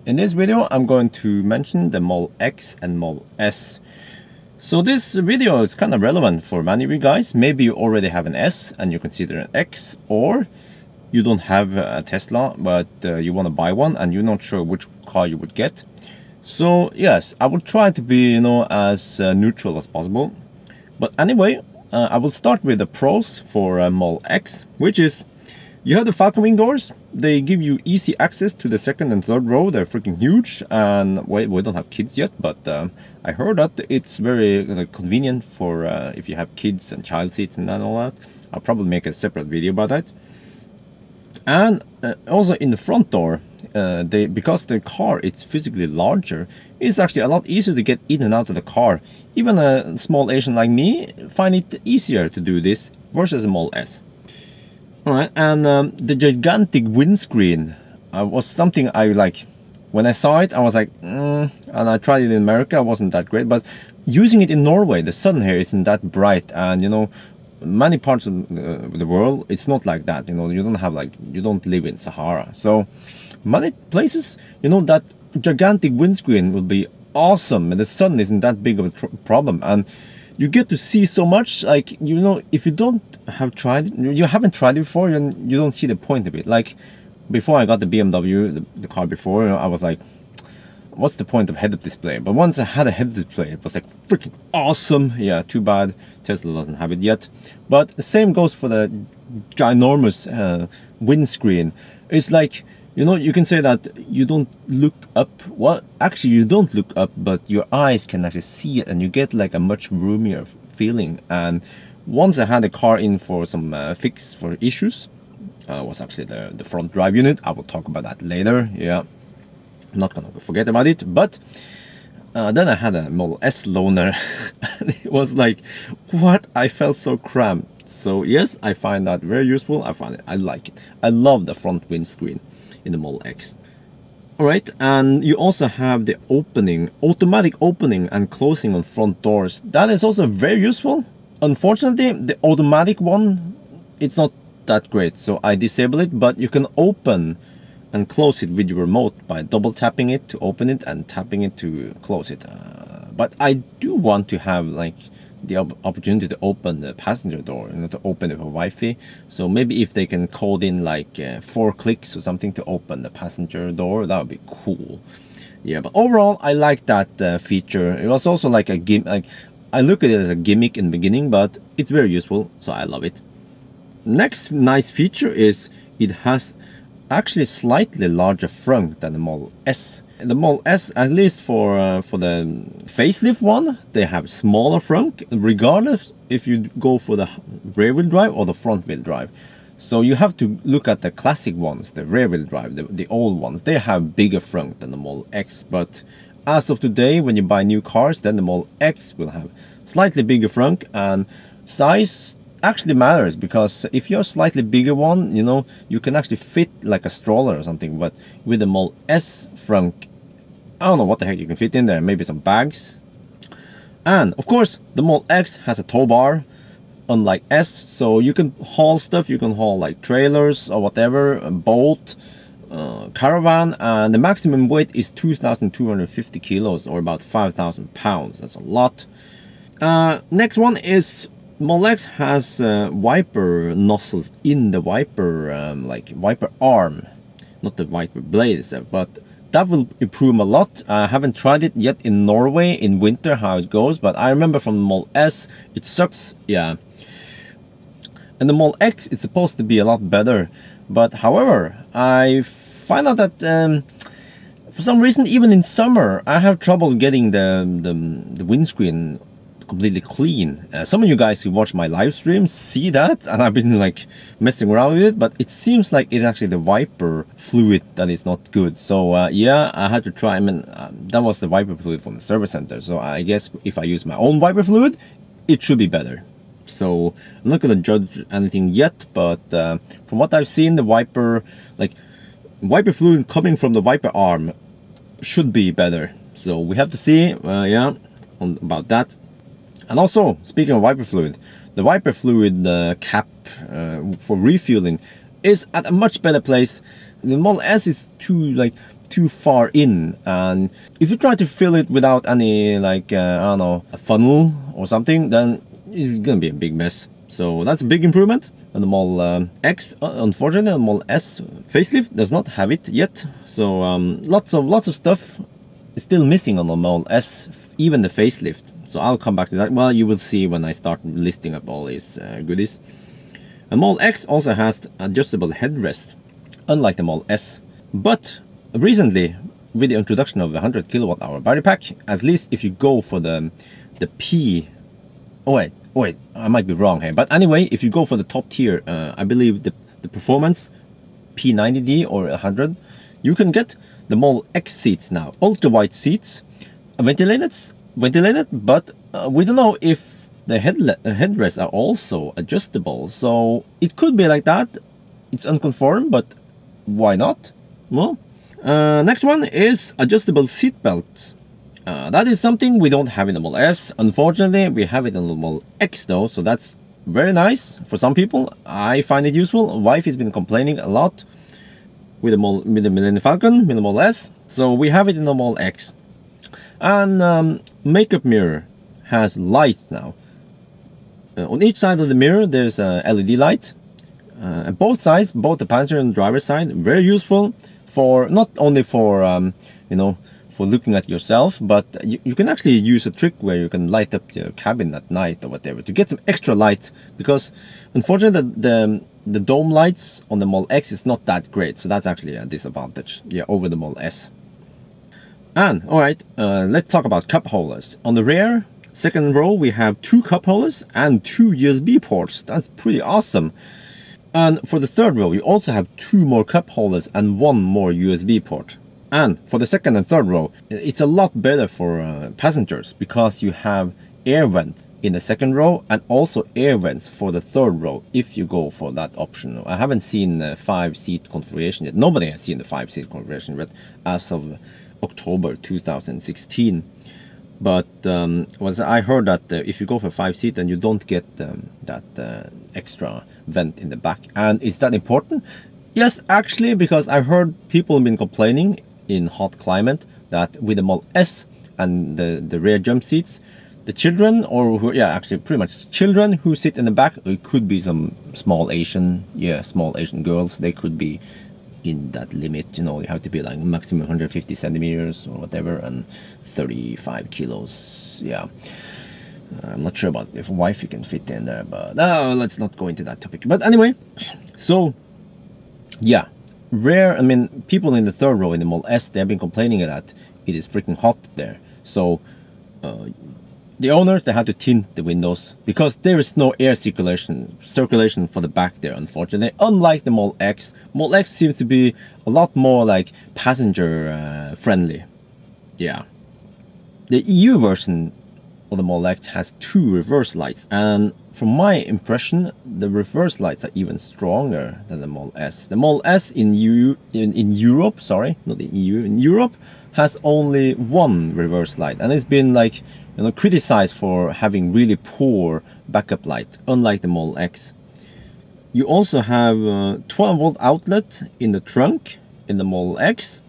In this video, I'm going to mention the Model X and Model S. So this video is kind of relevant for many of you guys. Maybe you already have an S and you consider an X, or you don't have a Tesla, but you want to buy one and you're not sure which car you would get. So yes, I will try to be, as neutral as possible. But anyway, I will start with the pros for Model X, which is you have the Falcon Wing doors. They give you easy access to the second and third row. They're freaking huge, and we don't have kids yet, but I heard that it's very convenient for if you have kids and child seats and all that. I'll probably make a separate video about that. And also in the front door, because the car is physically larger, it's actually a lot easier to get in and out of the car. Even a small Asian like me find it easier to do this versus a Model S. Alright, and the gigantic windscreen was something I like. When I saw it, I was like, and I tried it in America, it wasn't that great. But using it in Norway, the sun here isn't that bright, and many parts of the world, it's not like that. You don't live in Sahara. So many places, that gigantic windscreen will be awesome, and the sun isn't that big of a problem, and you get to see so much. Like, if you don't have tried it, you haven't tried it before, and you don't see the point of it. Like, before I got the BMW, the car before, I was like, what's the point of head-up display? But once I had a head-up display, it was like freaking awesome. Yeah, too bad Tesla doesn't have it yet. But the same goes for the ginormous windscreen. It's like, you can say that you don't look up. Well, actually, you don't look up, but your eyes can actually see it, and you get like a much roomier feeling. And once I had the car in for some fix for issues, was actually the front drive unit. I will talk about that later. Yeah, I'm not gonna forget about it. But then I had a Model S loaner, and it was like, what? I felt so cramped. So yes, I find that very useful. I like it. I love the front windscreen in the Model X. Alright, and you also have the automatic opening and closing on front doors. That is also very useful. Unfortunately, the automatic one, it's not that great, so I disable it, but you can open and close it with your remote by double tapping it to open it and tapping it to close it. But I do want to have like the opportunity to open the passenger door, to open it for Wi-Fi. So maybe if they can code in like 4 clicks or something to open the passenger door, that would be cool. Yeah, but overall, I like that feature. It was also like a gimmick. I look at it as a gimmick in the beginning, but it's very useful, so I love it. Next nice feature is it has actually slightly larger front than the Model S. The Model S, at least for the facelift one, they have smaller front, regardless if you go for the rear-wheel drive or the front-wheel drive. So you have to look at the classic ones, the rear-wheel drive, the old ones. They have bigger front than the Model X. But as of today, when you buy new cars, then the Model X will have slightly bigger front, and size actually matters, because if you're a slightly bigger one, you can actually fit like a stroller or something. But with the Model S front, I don't know what the heck you can fit in there, maybe some bags. And of course, the Model X has a tow bar, unlike S, so you can haul stuff. You can haul like trailers or whatever, a boat, caravan, and the maximum weight is 2,250 kilos, or about 5,000 pounds. That's a lot. Next one is Model X has wiper nozzles in the wiper, like wiper arm, not the wiper blade itself, but that will improve a lot. I haven't tried it yet in Norway in winter how it goes, but I remember from the Model S it sucks. Yeah, and the Model X is supposed to be a lot better, but however, I find out that for some reason, even in summer, I have trouble getting the windscreen completely clean. Some of you guys who watch my live streams see that, and I've been like messing around with it, but it seems like it's actually the wiper fluid that is not good. So yeah, I had to try. I mean, that was the wiper fluid from the service center, so I guess if I use my own wiper fluid, it should be better. So I'm not gonna judge anything yet, but from what I've seen, the wiper fluid coming from the wiper arm should be better. So we have to see, yeah, about that. And also, speaking of wiper fluid, the wiper fluid cap for refueling is at a much better place The Model S is too far in, and if you try to fill it without any like I don't know, a funnel or something, then it's gonna be a big mess. So that's a big improvement. And the Model X, unfortunately, the Model S facelift does not have it yet. So lots of stuff is still missing on the Model S, even the facelift. So I'll come back to that. Well, you will see when I start listing up all these goodies. And Model X also has adjustable headrest, unlike the Model S. But recently, with the introduction of the 100 kilowatt hour battery pack, at least if you go for the P, oh wait, I might be wrong here. But anyway, if you go for the top tier, I believe the performance P90D or 100, you can get the Model X seats now, ultra wide seats, ventilated, but we don't know if the headrests are also adjustable. So it could be like that. It's unconfirmed, but why not? Well, next one is adjustable seat belts. That is something we don't have in the Model S. Unfortunately, we have it in the Model X though, so that's very nice for some people. I find it useful. Wife has been complaining a lot with the Millennium Falcon, with the Model S, so we have it in the Model X. And makeup mirror has lights now. On each side of the mirror, there's a LED light. And both sides, both the passenger and driver side, very useful for not only for for looking at yourself, but you can actually use a trick where you can light up your cabin at night or whatever to get some extra light, because unfortunately the dome lights on the Model X is not that great, so that's actually a disadvantage, yeah, over the Model S. And alright, let's talk about cup holders. On the rear second row we have 2 cup holders and 2 USB ports. That's pretty awesome. And for the third row you also have 2 more cup holders and 1 more USB port. And for the second and third row, it's a lot better for passengers, because you have air vents in the second row and also air vents for the third row if you go for that option. I haven't seen the 5-seat configuration yet. Nobody has seen the 5-seat configuration yet as of October 2016. But I heard that if you go for 5-seat, then you don't get that extra vent in the back. And is that important? Yes, actually, because I heard people have been complaining in hot climate that with the Model S and the rear jump seats, the children, or actually pretty much children who sit in the back, it could be some small Asian girls, they could be in that limit, you have to be like maximum 150 centimeters or whatever, and 35 kilos, yeah. I'm not sure about if wifey can fit in there, but no, let's not go into that topic. But anyway, so yeah, people in the third row in the Model S, they've been complaining that it is freaking hot there. So the owners, they had to tint the windows because there is no air circulation for the back there, unfortunately. Unlike the Model X, Model X seems to be a lot more like passenger friendly. Yeah. The EU version of the Model X has 2 reverse lights, and from my impression, the reverse lights are even stronger than the Model S. The Model S in Europe, sorry, not in EU, in Europe, has only 1 reverse light, and it's been like criticized for having really poor backup light, unlike the Model X. You also have a 12-volt outlet in the trunk in the Model X.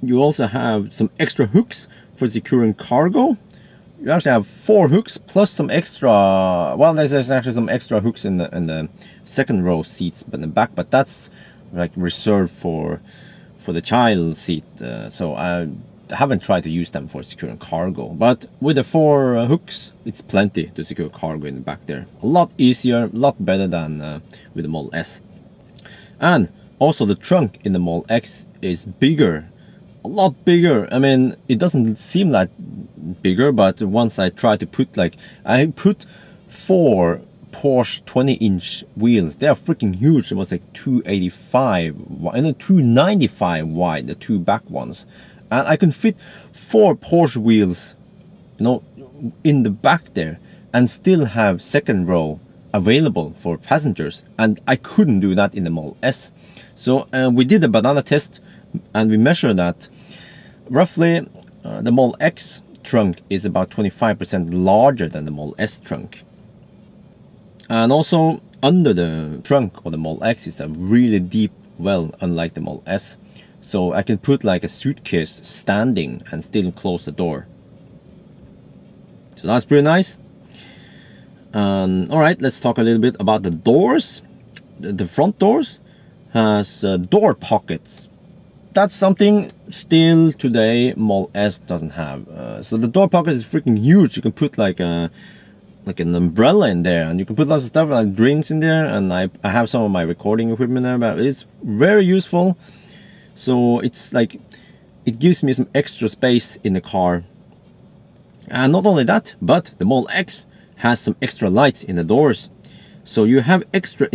You also have some extra hooks for securing cargo. You actually have 4 hooks plus some extra. Well, there's actually some extra hooks in the second row seats, but in the back. But that's like reserved for the child seat. So I haven't tried to use them for securing cargo. But with the 4 hooks, it's plenty to secure cargo in the back there. A lot easier, a lot better than with the Model S. And also the trunk in the Model X is bigger. A lot bigger. I mean, it doesn't seem like bigger, but once I try to put I put 4 Porsche 20-inch wheels. They are freaking huge. It was like 285 and 295 wide, the 2 back ones, and I can fit 4 Porsche wheels in the back there and still have second row available for passengers, and I couldn't do that in the Model S. So we did a banana test, and we measured that roughly the Model X trunk is about 25% larger than the Model S trunk. And also under the trunk of the Model X is a really deep well, unlike the Model S. So I can put like a suitcase standing and still close the door. So that's pretty nice. All right, let's talk a little bit about the doors. The front doors has door pockets. That's something still today Model S doesn't have. So the door pocket is freaking huge. You can put like an umbrella in there, and you can put lots of stuff like drinks in there. And I have some of my recording equipment there, but it's very useful. So it's like it gives me some extra space in the car. And not only that, but the Model X has some extra lights in the doors. So you have extra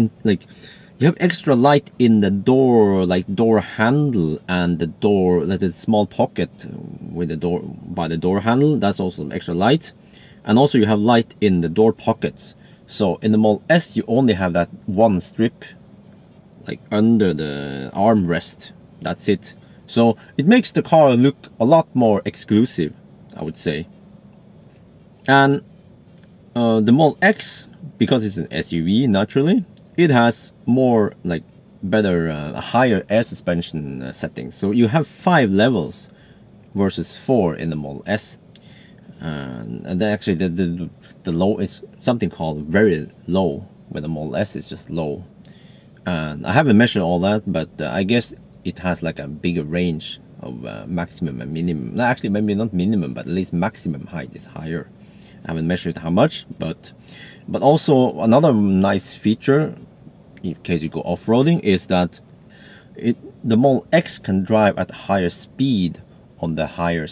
light in the door, like door handle and the door, like the small pocket with the door by the door handle. That's also some extra light. And also you have light in the door pockets. So in the Model S, you only have that one strip, like under the armrest. That's it. So it makes the car look a lot more exclusive, I would say. And the Model X, because it's an SUV, naturally, it has more like better, higher air suspension settings. So you have 5 levels versus 4 in the Model S. And then actually the low is something called very low, where the Model S is just low. And I haven't measured all that, but I guess it has like a bigger range of maximum and minimum. Actually, maybe not minimum, but at least maximum height is higher. I haven't measured how much, but also another nice feature, in case you go off-roading, is that the Model X can drive at a higher speed on the higher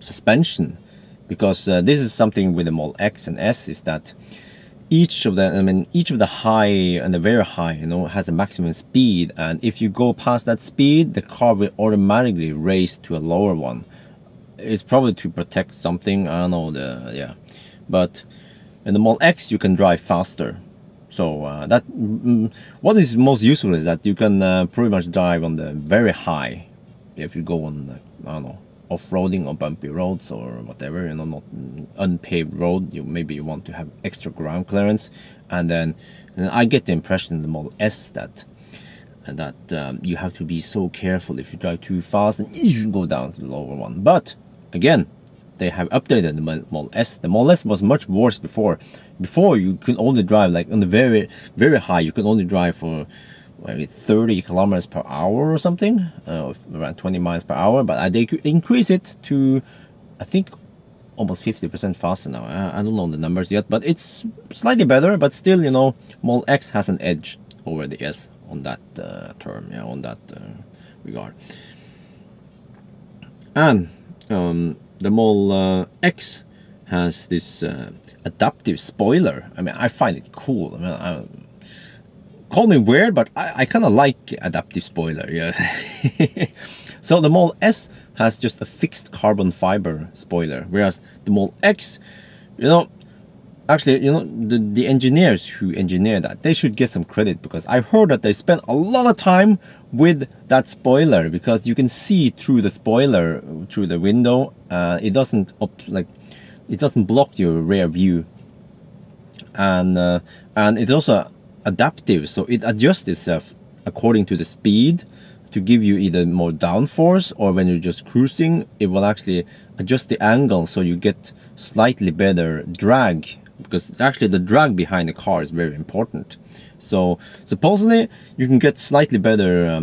suspension, because this is something with the Model X and S, is that each of the high and the very high, has a maximum speed, and if you go past that speed, the car will automatically race to a lower one. It's probably to protect something, I don't know, but in the Model X you can drive faster. So what is most useful is that you can pretty much drive on the very high if you go on, I don't know, off-roading or bumpy roads or whatever, not unpaved road. Maybe you want to have extra ground clearance, and then I get the impression in the Model S that you have to be so careful. If you drive too fast, and you should go down to the lower one. But again, they have updated the Model S. The Model S was much worse before. Before, you could only drive like on the very, very high. You could only drive for maybe 30 kilometers per hour or something, around 20 miles per hour. But they could increase it to, I think, almost 50% faster now. I don't know the numbers yet, but it's slightly better. But still, Model X has an edge over the S on that term, on that regard. And the Model X has this adaptive spoiler. I mean, I find it cool. Call me weird, but I kind of like adaptive spoiler. Yes. So the Model S has just a fixed carbon fiber spoiler, whereas the Model X, actually, the engineers who engineered that, they should get some credit, because I've heard that they spent a lot of time with that spoiler, because you can see through the spoiler through the window. It doesn't block your rear view, and it's also adaptive, so it adjusts itself according to the speed to give you either more downforce, or when you're just cruising, it will actually adjust the angle so you get slightly better drag, because actually the drag behind the car is very important. So supposedly you can get slightly better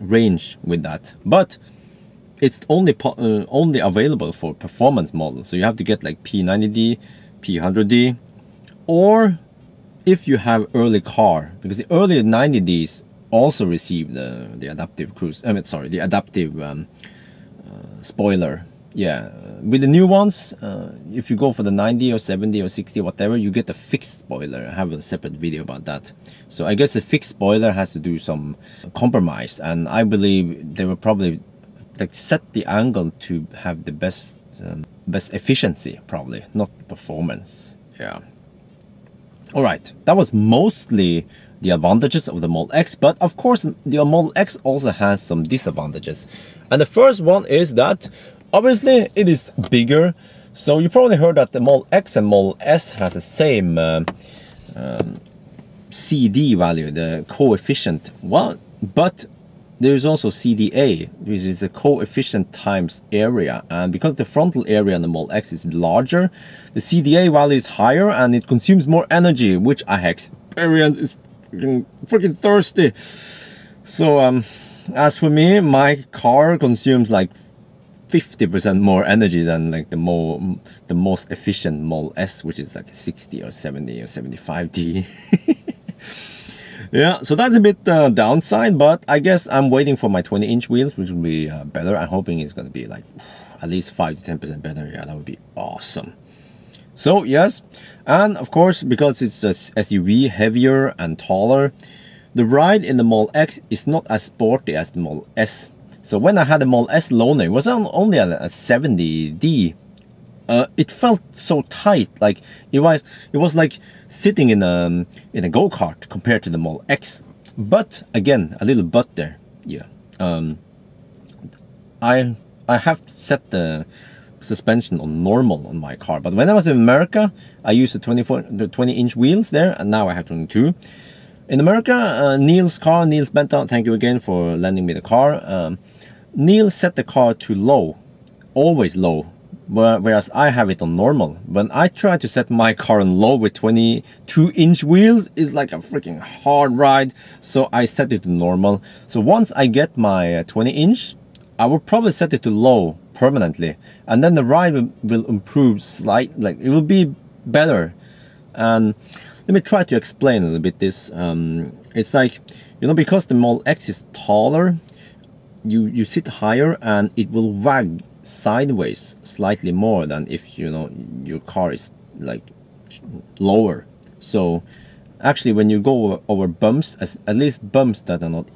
range with that, but it's only available for performance models. So you have to get like P90D, P100D, or if you have early car, because the early 90Ds also received the adaptive the adaptive spoiler. Yeah, with the new ones, if you go for the 90 or 70 or 60, whatever, you get a fixed spoiler. I have a separate video about that. So I guess the fixed spoiler has to do some compromise, and I believe they will probably like set the angle to have the best efficiency, probably, not the performance. Yeah. All right, that was mostly the advantages of the Model X, but of course the Model X also has some disadvantages. And the first one is that obviously it is bigger. So you probably heard that the Model X and Model S has the same CD value, the coefficient. Well, but there's also CDA, which is the coefficient times area. And because the frontal area on the mole X is larger, the CDA value is higher and it consumes more energy, which I experience is freaking thirsty. So as for me, my car consumes like 50% more energy than like the most efficient Mol S, which is like 60 or 70 or 75D. Yeah, so that's a bit downside, but I guess I'm waiting for my 20-inch wheels, which will be better. I'm hoping it's going to be like at least 5 to 10% better. Yeah, that would be awesome. So yes, and of course, because it's a SUV, heavier and taller, the ride in the Mol X is not as sporty as the Mol S. So when I had the Mol S loaner, it was only a 70D. It felt so tight, like it was like sitting in a go-kart compared to the Mol X. But again, a little but there. Yeah, I have set the suspension on normal on my car. But when I was in America, I used the 20-inch wheels there, and now I have 22. In America, Neil's Benta, thank you again for lending me the car. Neil set the car to low, always low, whereas I have it on normal. When I try to set my car on low with 22-inch wheels, it's like a freaking hard ride, so I set it to normal. So once I get my 20-inch, I will probably set it to low permanently, and then the ride will improve slightly, like it will be better. And let me try to explain a little bit this. It's like, because the Mol X is taller, you sit higher and it will wag sideways slightly more than if your car is like lower. So actually when you go over bumps, at least bumps that are not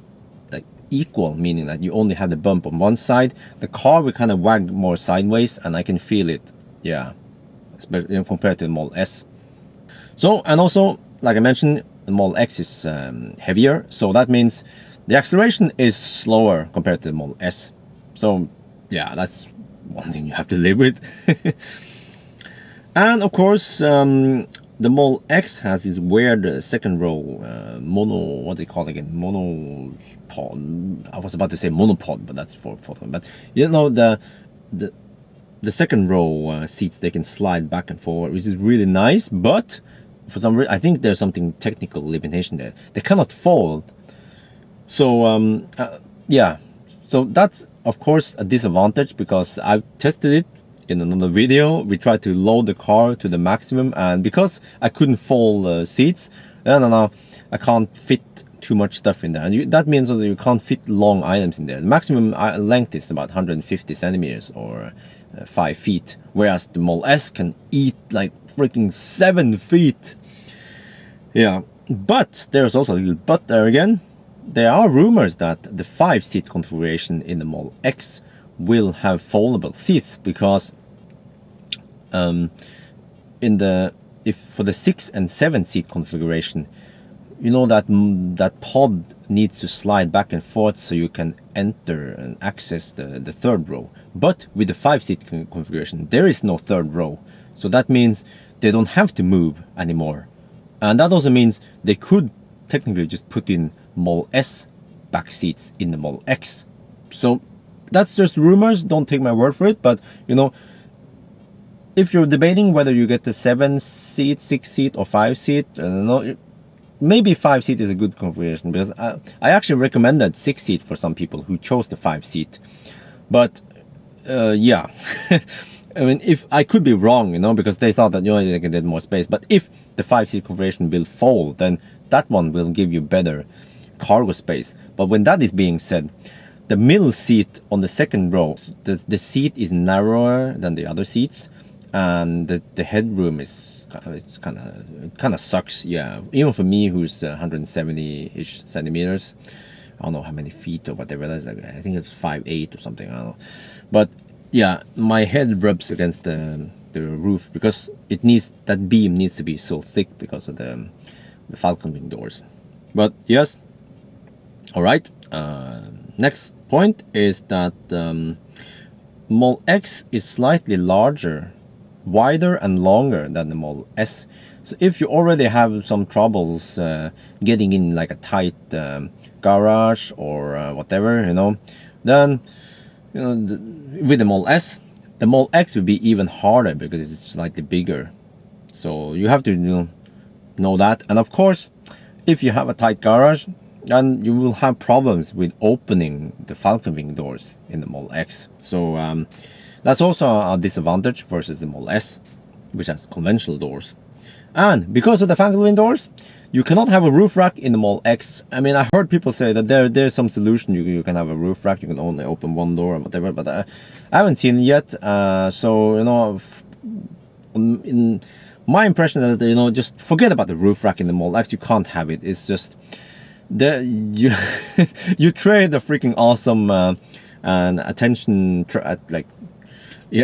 like equal, meaning that you only have the bump on one side, the car will kind of wag more sideways, and I can feel it, yeah, especially compared to the Mol S. So, and also like I mentioned, the Mol X is heavier, so that means the acceleration is slower compared to the Mol S. So yeah, that's one thing you have to live with. And of course, the Mol X has this weird second row what they call it again, monopod. I was about to say monopod, but that's for photo. But the second row seats, they can slide back and forward, which is really nice. But for some reason, I think there's something technical limitation there. They cannot fold. So yeah, so that's of course a disadvantage, because I've tested it in another video. We tried to load the car to the maximum, and because I couldn't fold seats, I can't fit too much stuff in there, and that means that you can't fit long items in there. The maximum length is about 150 centimeters or 5 feet, whereas the Mol S can eat like freaking 7 feet. Yeah, but there's also a little but there again. There are rumors that the 5-seat configuration in the Mol X will have foldable seats, because if for the 6 and 7-seat configuration, that pod needs to slide back and forth so you can enter and access the third row. But with the 5-seat configuration, there is no third row, so that means they don't have to move anymore. And that also means they could technically just put in Mol S back seats in the Mol X. So that's just rumors, don't take my word for it. But if you're debating whether you get the 7-seat, 6-seat or 5-seat, I don't know, maybe 5-seat is a good configuration, because I actually recommended 6-seat for some people who chose the 5-seat. But yeah, I mean, if I could be wrong, because they thought that they can get more space. But if the 5-seat configuration will fold, then that one will give you better cargo space. But when that is being said, the middle seat on the second row, the seat is narrower than the other seats, and the headroom is kind of sucks. Yeah, even for me, who's 170-ish centimeters. I don't know how many feet or whatever. I think it's 5'8" or something. I don't know, but yeah, my head rubs against the roof, because that beam needs to be so thick because of the Falcon Wing doors. But yes, all right. Next point is that Mol X is slightly larger, wider and longer than the Mol S. So if you already have some troubles getting in like a tight garage or whatever, then with the Model S, the Model X will be even harder because it's slightly bigger. So you have to know that. And of course, if you have a tight garage, then you will have problems with opening the Falcon Wing doors in the Model X. So that's also a disadvantage versus the Model S, which has conventional doors. And because of the Falcon Wing doors, you cannot have a roof rack in the Model X. I mean, I heard people say that there's some solution. You can have a roof rack. You can only open one door or whatever. But I haven't seen it yet. So in my impression is that just forget about the roof rack in the Model X. You can't have it. It's just you you trade the freaking awesome and attention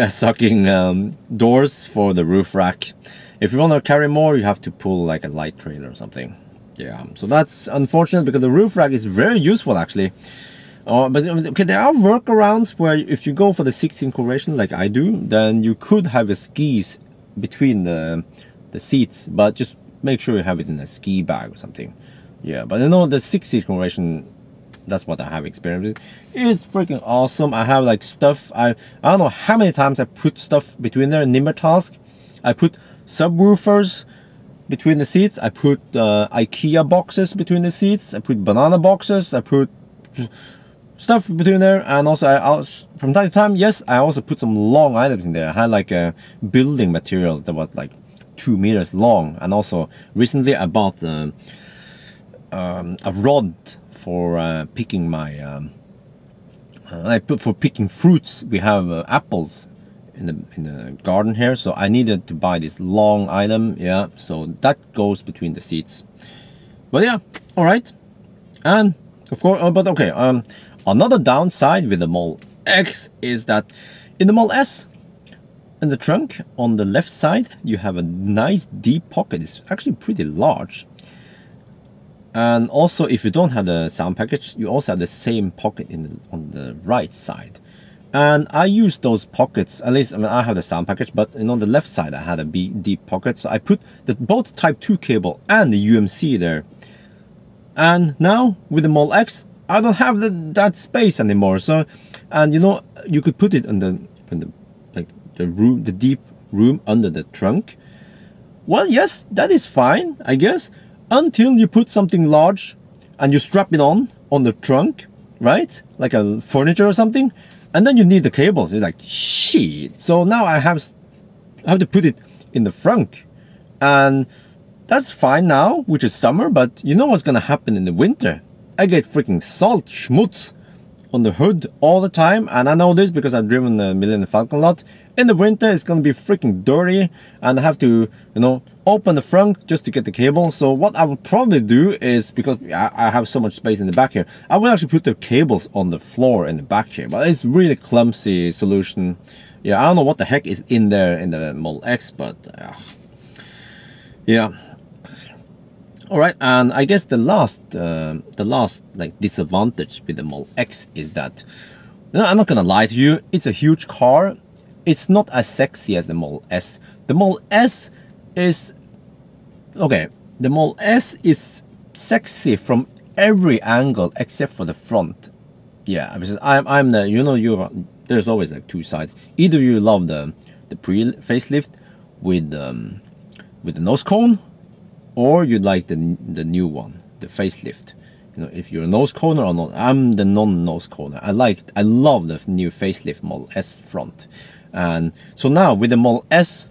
sucking doors for the roof rack. If you want to carry more, you have to pull like a light trailer or something. Yeah, so that's unfortunate because the roof rack is very useful actually. But okay, there are workarounds where if you go for the 16 configuration like I do, then you could have the skis between the seats, but just make sure you have it in a ski bag or something. Yeah, but the 16 configuration, that's what I have experienced with. It's freaking awesome. I have like stuff. I don't know how many times I put stuff between there. Nimmer task. I put subwoofers between the seats. I put IKEA boxes between the seats. I put banana boxes. I put stuff between there. And also, from time to time, yes, I also put some long items in there. I had like a building material that was like 2 meters long. And also, recently I bought a rod for picking my for picking fruits. We have apples in the garden here, so I needed to buy this long item. Yeah, so that goes between the seats. But yeah, all right. And of course, but okay. Another downside with the Model X is that in the Model S, in the trunk on the left side, you have a nice deep pocket. It's actually pretty large. And also, if you don't have the sound package, you also have the same pocket on the right side. And I use those pockets, at least, I mean, I have the sound package, but on the left side, I had a deep pocket. So I put both Type 2 cable and the UMC there. And now, with the Model X, I don't have that space anymore. So, and you could put it in the deep room under the trunk. Well, yes, that is fine, I guess. Until you put something large and you strap it on the trunk, right? Like a furniture or something. And then you need the cables. It's like, shit. So now I have to put it in the front. And that's fine now, which is summer. But you know what's going to happen in the winter? I get freaking salt schmutz on the hood all the time. And I know this because I've driven the Millennium Falcon a lot. In the winter, it's going to be freaking dirty. And I have to, open the front just to get the cable. So what I would probably do is, because I have so much space in the back here, I will actually put the cables on the floor in the back here. But it's really clumsy solution. Yeah, I don't know what the heck is in there in the Model X, but yeah. All right, and I guess the last like disadvantage with the Model X is that, I'm not gonna lie to you, it's a huge car. It's not as sexy as the Model S. The Model S is okay. The Model S is sexy from every angle except for the front. Yeah, because I'm the there's always like two sides. Either you love the pre-facelift with the nose cone, or you like the new one, the facelift. If you're a nose coner or not. I'm the non-nose coner. I love the new facelift Model S front. And so now with the Model S,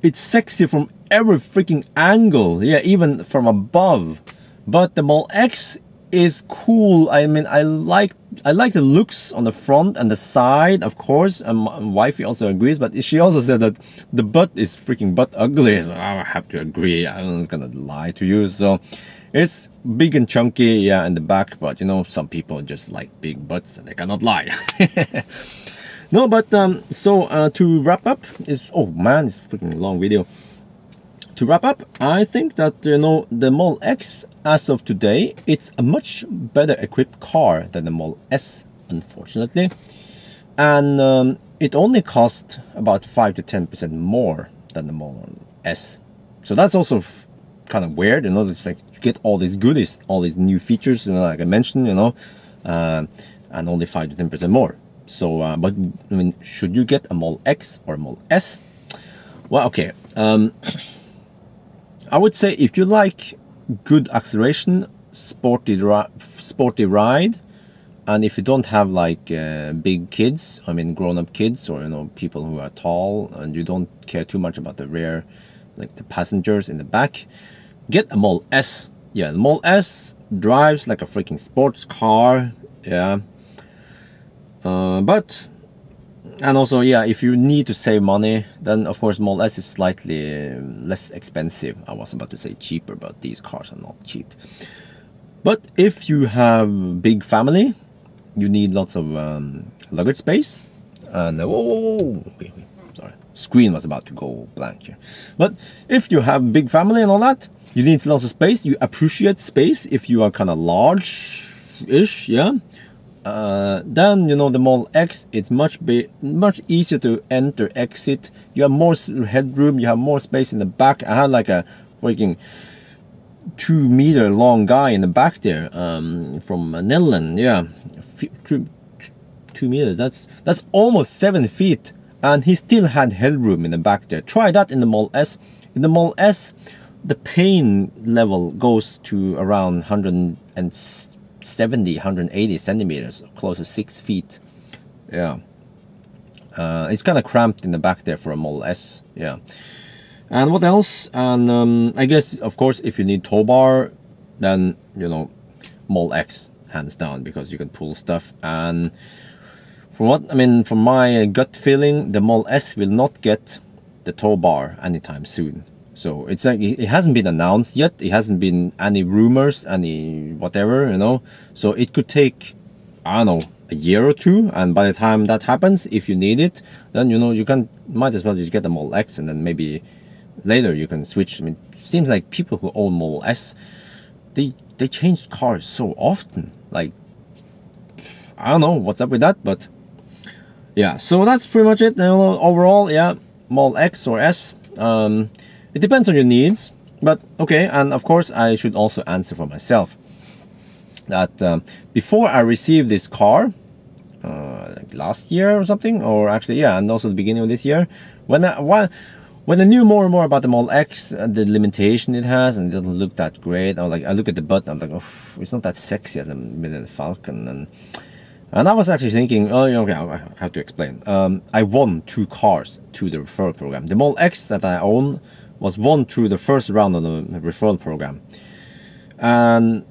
it's sexy from every freaking angle. Yeah, even from above. But the Model X is cool. I mean, I like the looks on the front and the side, of course. And my wifey also agrees, but she also said that the butt is freaking butt ugly. So I have to agree. I'm not gonna lie to you. So it's big and chunky, yeah, in the back. But some people just like big butts, and they cannot lie. No, but to wrap up, it's a freaking long video. To wrap up, I think that the Model X as of today, it's a much better equipped car than the Model S, unfortunately, and it only cost about 5 to 10% more than the Model S. So that's also kind of weird, you know. It's like you get all these goodies, all these new features, you know, like I mentioned, you know, and only 5 to 10% more. So, but I mean, should you get a Model X or a Model S? Well, okay. I would say if you like good acceleration, sporty ride, and if you don't have like big kids, I mean grown-up kids, or you know, people who are tall, and you don't care too much about the rear, like the passengers in the back, get a Model S. Yeah, the Model S drives like a freaking sports car. Yeah. But, and also, yeah, if you need to save money, then of course Model S is slightly less expensive. I was about to say cheaper, but these cars are not cheap. But if you have big family, you need lots of luggage space. And wait, sorry, screen was about to go blank here. But if you have big family and all that, you need lots of space. You appreciate space if you are kind of large-ish, yeah. Then you know the Model X, it's much easier to enter, exit. You have more headroom, you have more space in the back. I had like a freaking 2-meter long guy in the back there, from Netherlands. Yeah, 2 meters. That's almost 7 feet, and he still had headroom in the back there. Try that in the Model S. In the Model S, the pain level goes to around 170, 180 centimeters, close to 6 feet. Yeah. It's kind of cramped in the back there for a Model S. Yeah. And what else? And I guess, of course, if you need tow bar, then, you know, Model X, hands down, because you can pull stuff. And from my gut feeling, the Model S will not get the tow bar anytime soon. So it's like, it hasn't been announced yet. It hasn't been any rumors, any whatever, you know. So it could take, I don't know, a year or two. And by the time that happens, if you need it, then, you know, might as well just get the Model X, and then maybe later you can switch. I mean, it seems like people who own Model S, they change cars so often. Like, I don't know what's up with that, but yeah. So that's pretty much it. You know, overall, yeah, Model X or S. It depends on your needs, but okay. And of course, I should also answer for myself that before I received this car, like last year or something, or actually, yeah, and also the beginning of this year, when I knew more and more about the Model X, the limitation it has, and it doesn't look that great, I look at the button, I'm like, oh, it's not that sexy as a Millennium Falcon, and I was actually thinking, oh, okay, I have to explain. I won 2 cars through the referral program. The Model X that I own was won through the first round of the referral program, and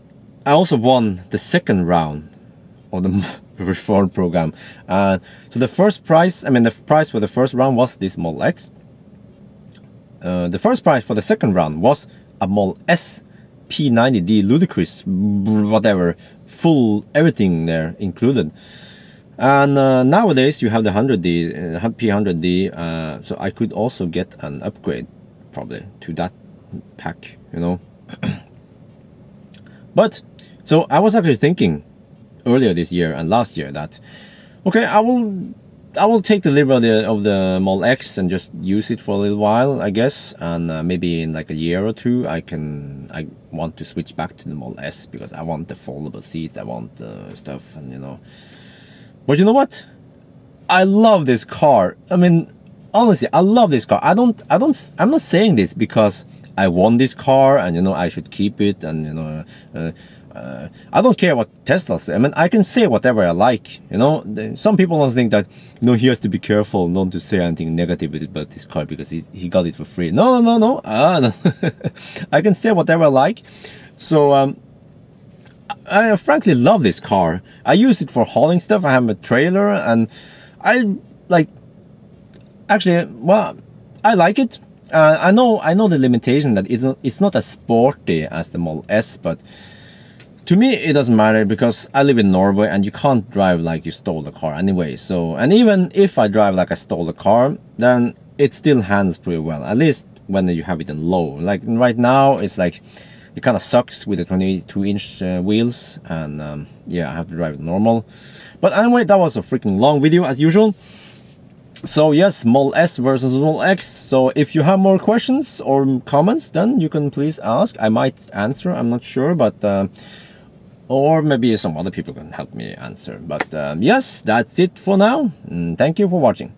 I also won the second round of the referral program. So the first prize, the prize for the first round was this Model X. The first prize for the second round was a Model S P90D ludicrous, whatever, full everything there included. And nowadays you have the 100D, P100D, so I could also get an upgrade probably to that pack, you know. But so I was actually thinking earlier this year and last year that, okay, I will take delivery of the Model X and just use it for a little while, I guess, and maybe in like a year or two I want to switch back to the Model S, because I want the foldable seats, I want the stuff, and you know. But you know what? I love this car. I mean, honestly, I love this car. I'm not saying this because I won this car and, you know, I should keep it, and, you know, I don't care what Tesla says. I mean, I can say whatever I like, you know. Some people don't think that, you know, he has to be careful not to say anything negative about this car because he got it for free. No. No. I can say whatever I like. So, I frankly love this car. I use it for hauling stuff. I have a trailer, and I like, actually, well, I like it. I know the limitation that it's not as sporty as the Model S, but to me it doesn't matter because I live in Norway and you can't drive like you stole the car anyway. So, and even if I drive like I stole the car, then it still hands pretty well, at least when you have it in low. Like right now it's like, it kind of sucks with the 22-inch wheels, and yeah, I have to drive it normal. But anyway, that was a freaking long video as usual. So yes, mol S versus mol X. So if you have more questions or comments, then you can please ask. I might answer, I'm not sure, but or maybe some other people can help me answer. But yes, that's it for now. Thank you for watching.